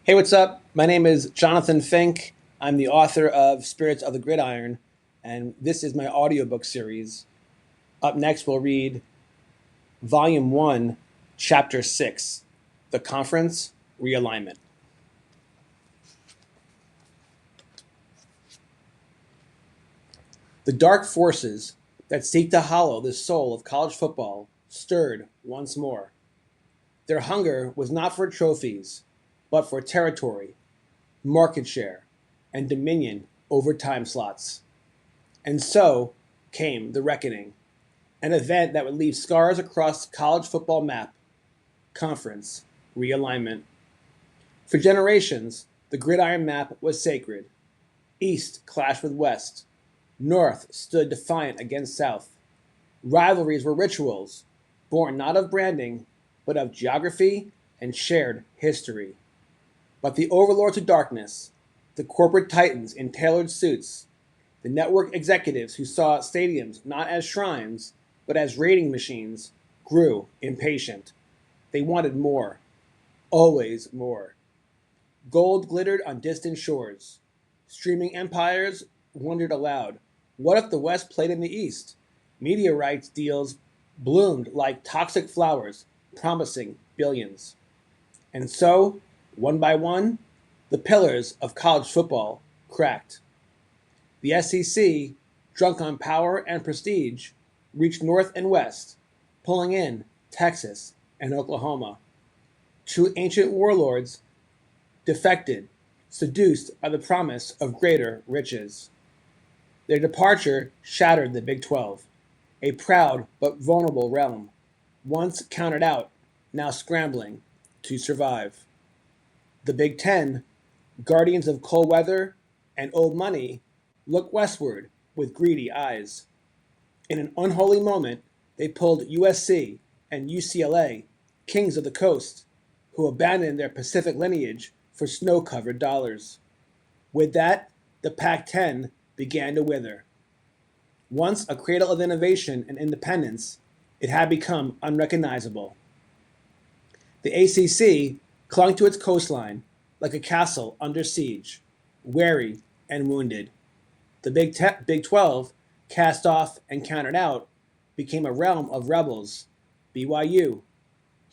Hey, what's up? My name is Jonathan Fink. I'm the author of Spirits of the Gridiron, and this is my audiobook series. Up next, we'll read Volume 1, Chapter 6, The Conference Realignment. The dark forces that seek to hollow the soul of college football stirred once more. Their hunger was not for trophies, but for territory, market share, and dominion over time slots. And so came the reckoning, an event that would leave scars across the college football map: conference realignment. For generations, the gridiron map was sacred. East clashed with West. North stood defiant against South. Rivalries were rituals, born not of branding, but of geography and shared history. But the overlords of darkness, the corporate titans in tailored suits, the network executives who saw stadiums not as shrines, but as rating machines, grew impatient. They wanted more, always more. Gold glittered on distant shores. Streaming empires wondered aloud, what if the West played in the East? Media rights deals bloomed like toxic flowers, promising billions. And so, one by one, the pillars of college football cracked. The SEC, drunk on power and prestige, reached north and west, pulling in Texas and Oklahoma. Two ancient warlords defected, seduced by the promise of greater riches. Their departure shattered the Big 12, a proud but vulnerable realm, once counted out, now scrambling to survive. The Big 10, guardians of cold weather and old money, looked westward with greedy eyes. In an unholy moment, they pulled USC and UCLA, kings of the coast, who abandoned their Pacific lineage for snow-covered dollars. With that, the Pac-10 began to wither. Once a cradle of innovation and independence, it had become unrecognizable. The ACC clung to its coastline like a castle under siege, weary and wounded. The Big 12, cast off and counted out, became a realm of rebels: BYU,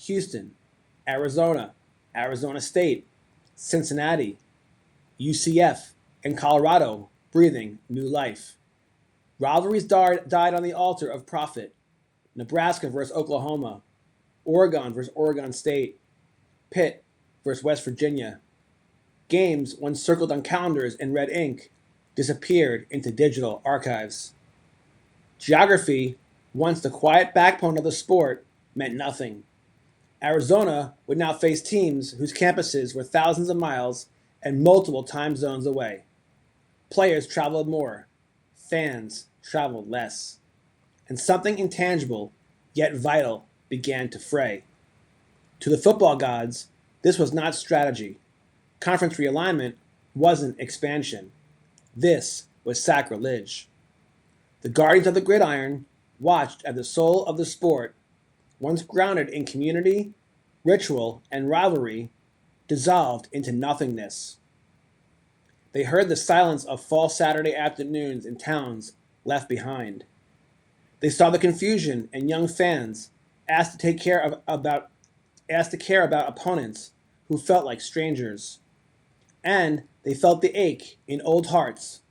Houston, Arizona, Arizona State, Cincinnati, UCF, and Colorado breathing new life. Rivalries died on the altar of profit: Nebraska versus Oklahoma, Oregon versus Oregon State, Pitt versus West Virginia. Games once circled on calendars in red ink disappeared into digital archives. Geography, once the quiet backbone of the sport, meant nothing. Arizona would now face teams whose campuses were thousands of miles and multiple time zones away. Players traveled more, fans traveled less, and something intangible yet vital began to fray. To the football gods, this was not strategy. Conference realignment wasn't expansion. This was sacrilege. The guardians of the gridiron watched as the soul of the sport, once grounded in community, ritual, and rivalry, dissolved into nothingness. They heard the silence of fall Saturday afternoons in towns left behind. They saw the confusion in young fans asked to care about opponents who felt like strangers. And they felt the ache in old hearts,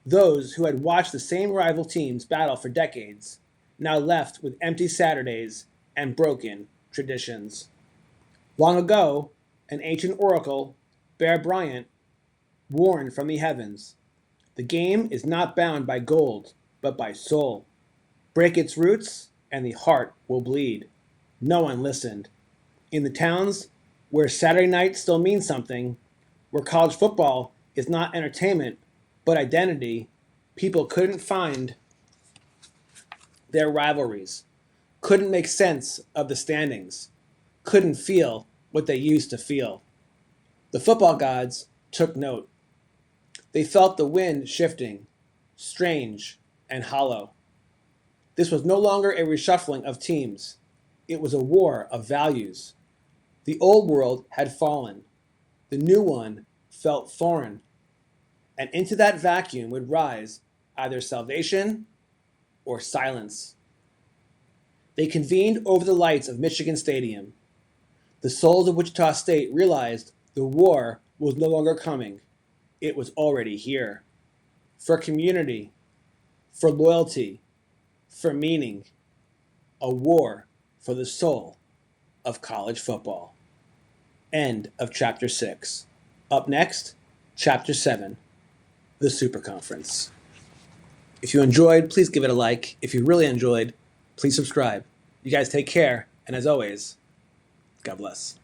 those who had watched the same rival teams battle for decades, now left with empty Saturdays and broken traditions. Long ago, an ancient oracle, Bear Bryant, warned from the heavens: the game is not bound by gold, but by soul. Break its roots, and the heart will bleed. No one listened. In the towns where Saturday night still means something, where college football is not entertainment, but identity, people couldn't find their rivalries, couldn't make sense of the standings, couldn't feel what they used to feel. The football gods took note. They felt the wind shifting, strange and hollow. This was no longer a reshuffling of teams. It was a war of values. The old world had fallen. The new one felt foreign, and into that vacuum would rise either salvation or silence. They convened over the lights of Michigan Stadium. The souls of Wichita State realized the war was no longer coming. It was already here. For community, for loyalty, for meaning, a war for the soul of college football. End of Chapter 6. Up next, Chapter 7, the Super Conference. If you enjoyed, please give it a like. If you really enjoyed, please subscribe. You guys take care, and as always, God bless.